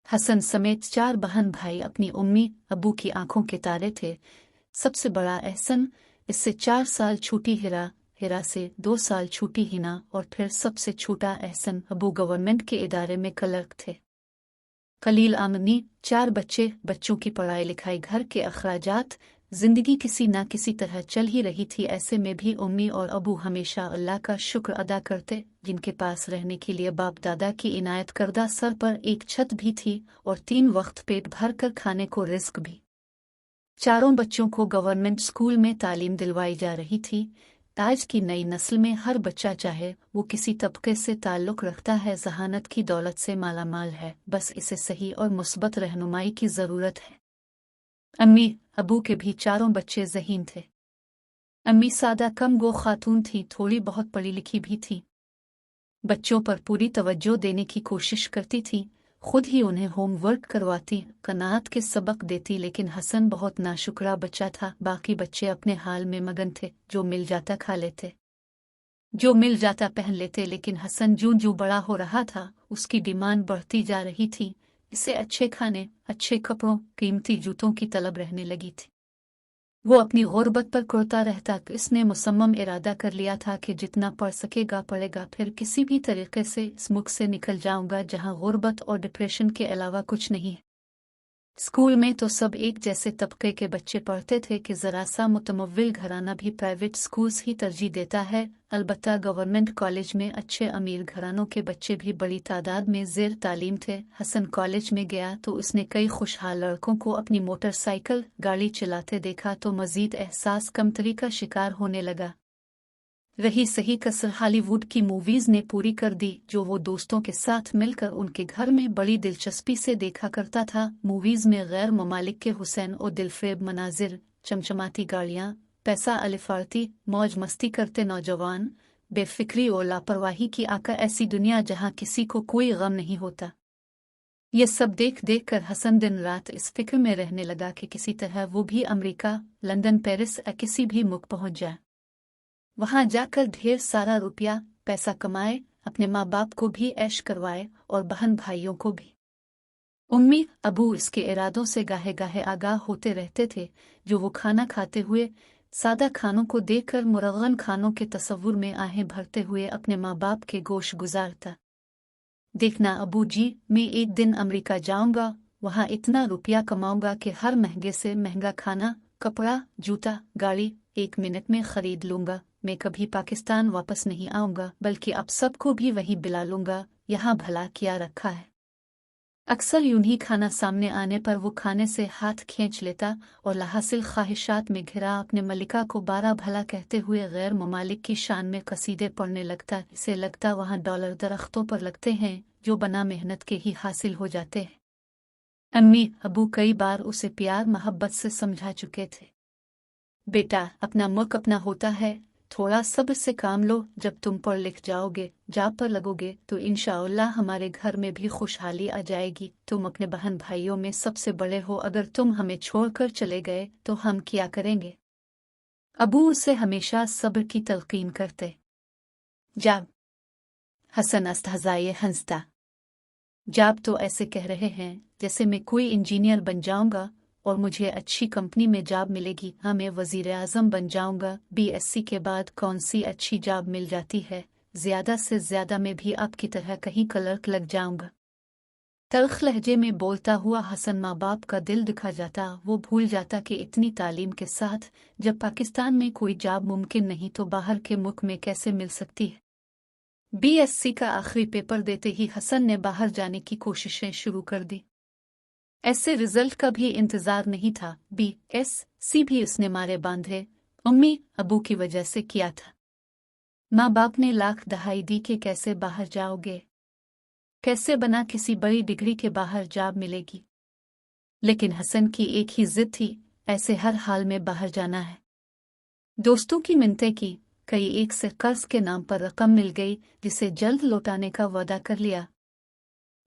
हसन समेत 4 बहन भाई अपनी उम्मी अबू की आंखों के तारे थे। सबसे बड़ा एहसन, इससे 4 साल छोटी हिरा, हिरा से 2 साल छोटी हिना और फिर सबसे छोटा एहसन अबू गवर्नमेंट के इदारे में क्लर्क थे। खलील आमनी, 4 बच्चे, बच्चों की पढ़ाई लिखाई, घर के अखराजात, जिंदगी किसी न किसी तरह चल ही रही थी। ऐसे में भी उम्मी और अबू हमेशा अल्लाह का शुक्र अदा करते, जिनके पास रहने के लिए बाप दादा की इनायत करदा सर पर एक छत भी थी और 3 वक्त पेट भर कर खाने को रिस्क भी। चारों बच्चों को गवर्नमेंट स्कूल में तालीम दिलवाई जा रही थी। आज की नई नस्ल में हर बच्चा, चाहे वो किसी तबके से ताल्लुक रखता है, जहानत की दौलत से मालामाल है, बस इसे सही और मुस्बत रहनुमाई की ज़रूरत है। अम्मी अबू के भी चारों बच्चे ज़हीन थे। अम्मी सादा कम गो खातून थी, थोड़ी बहुत पढ़ी लिखी भी थी। बच्चों पर पूरी तवज्जो देने की कोशिश करती थी, खुद ही उन्हें होमवर्क करवाती, कनात के सबक देती। लेकिन हसन बहुत नाशुक्रा बच्चा था। बाकी बच्चे अपने हाल में मगन थे, जो मिल जाता खा लेते, जो मिल जाता पहन लेते। लेकिन हसन जूं जूं बड़ा हो रहा था, उसकी डिमांड बढ़ती जा रही थी। इसे अच्छे खाने, अच्छे कपड़ों, कीमती जूतों की तलब रहने लगी थी। वो अपनी गुर्बत पर कुर्ता रहता। इसने मुसम्मम इरादा कर लिया था कि जितना पढ़ सकेगा पढ़ेगा, फिर किसी भी तरीके से इस मुल्क से निकल जाऊंगा जहां गुर्बत और डिप्रेशन के अलावा कुछ नहीं है। स्कूल में तो सब एक जैसे तबके के बच्चे पढ़ते थे कि ज़रा सा मुतमव्विल घराना भी प्राइवेट स्कूल्स ही तरजीह देता है। अलबत्ता गवर्नमेंट कॉलेज में अच्छे अमीर घरानों के बच्चे भी बड़ी तादाद में ज़ेर तालीम थे। हसन कॉलेज में गया तो उसने कई खुशहाल लड़कों को अपनी मोटरसाइकिल गाड़ी चलाते देखा तो मज़ीद एहसास कमतरी का शिकार होने लगा। रही सही कसर हॉलीवुड की मूवीज़ ने पूरी कर दी, जो वो दोस्तों के साथ मिलकर उनके घर में बड़ी दिलचस्पी से देखा करता था। मूवीज़ में गैर ममालिक के हुसैन और दिलफरेब मनाजिर, चमचमाती गाड़ियाँ, पैसा अलिफारती, मौज मस्ती करते नौजवान, बेफिक्री और लापरवाही की आका ऐसी दुनिया जहाँ किसी को कोई गम नहीं होता। ये सब देख देख कर हसन दिन रात इस फिक्र में रहने लगा कि किसी तरह वो भी अमेरिका, लंदन, पेरिस या किसी भी मुल्क पहुँच जाए, वहां जाकर ढेर सारा रुपया पैसा कमाए, अपने माँ बाप को भी ऐश करवाए और बहन भाइयों को भी। उम्मी अबू इसके इरादों से गाहे गाहे आगाह होते रहते थे, जो वो खाना खाते हुए सादा खानों को देखकर मुरगन खानों के तस्वुर में आहें भरते हुए अपने माँ बाप के गोश गुजारता। देखना अबू जी, मैं एक दिन अमेरिका जाऊंगा, वहां इतना रुपया कमाऊंगा कि हर महंगे से महंगा खाना, कपड़ा, जूता, गाड़ी 1 मिनट में खरीद लूंगा। मैं कभी पाकिस्तान वापस नहीं आऊंगा, बल्कि अब सबको भी वहीं बिला लूंगा। यहाँ भला क्या रखा है। अक्सर यूं ही खाना सामने आने पर वो खाने से हाथ खींच लेता और लाहासिल ख्वाहिशात में घिरा अपने मलिका को बारह भला कहते हुए गैर ममालिक की शान में कसीदे पढ़ने लगता। इसे लगता वहाँ डॉलर दरख्तों पर लगते हैं, जो बना मेहनत के ही हासिल हो जाते हैं। अम्मी अबू कई बार उसे प्यार मोहब्बत से समझा चुके थे, बेटा अपना मुल्क अपना होता है, थोड़ा सब्र से काम लो। जब तुम पढ़ लिख जाओगे, जॉब पर लगोगे, तो इंशाअल्लाह हमारे घर में भी खुशहाली आ जाएगी। तुम अपने बहन भाइयों में सबसे बड़े हो, अगर तुम हमें छोड़कर चले गए तो हम क्या करेंगे। अबू उसे हमेशा सब्र की तलकीन करते। जाब हसन अस्तहज़ाए हंसता, जाब तो ऐसे कह रहे हैं जैसे मैं कोई इंजीनियर बन जाऊंगा और मुझे अच्छी कंपनी में जॉब मिलेगी। हाँ, मैं वज़ीर आज़म बन जाऊंगा। बीएससी के बाद कौन सी अच्छी जॉब मिल जाती है, ज़्यादा से ज़्यादा मैं भी आपकी तरह कहीं क्लर्क लग जाऊंगा। तल्ख लहजे में बोलता हुआ हसन माँ बाप का दिल दुखा जाता। वो भूल जाता कि इतनी तालीम के साथ जब पाकिस्तान में कोई जॉब मुमकिन नहीं तो बाहर के मुल्क में कैसे मिल सकती है। बीएससी का आखिरी पेपर देते ही हसन ने बाहर जाने की कोशिशें शुरू कर दी। ऐसे रिजल्ट का भी इंतजार नहीं था। बीएससी भी उसने मारे बांधे। उम्मी अबू की वजह से किया था। माँ बाप ने लाख दहाई दी कि कैसे बाहर जाओगे, कैसे बना किसी बड़ी डिग्री के बाहर जॉब मिलेगी। लेकिन हसन की एक ही जिद थी, ऐसे हर हाल में बाहर जाना है। दोस्तों की मिन्नतें की, कई एक से कर्ज के नाम पर रकम मिल गई, जिसे जल्द लौटाने का वादा कर लिया।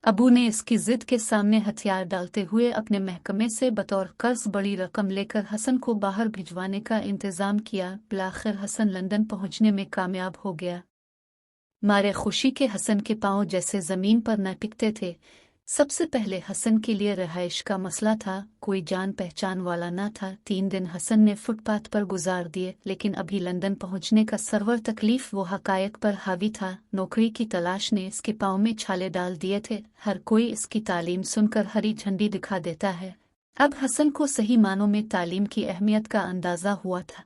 अबू ने इसकी जिद के सामने हथियार डालते हुए अपने महकमे से बतौर कर्ज बड़ी रकम लेकर हसन को बाहर भिजवाने का इंतजाम किया। बिलाखिर हसन लंदन पहुंचने में कामयाब हो गया। मारे खुशी के हसन के पांव जैसे जमीन पर न टिकते थे। सबसे पहले हसन के लिए रिहाइश का मसला था। कोई जान पहचान वाला ना था। 3 दिन हसन ने फुटपाथ पर गुजार दिए, लेकिन अभी लंदन पहुंचने का सरवर तकलीफ वो हकायक पर हावी था। नौकरी की तलाश ने इसके पाँव में छाले डाल दिए थे। हर कोई इसकी तालीम सुनकर हरी झंडी दिखा देता है। अब हसन को सही मानों में तालीम की अहमियत का अंदाजा हुआ था।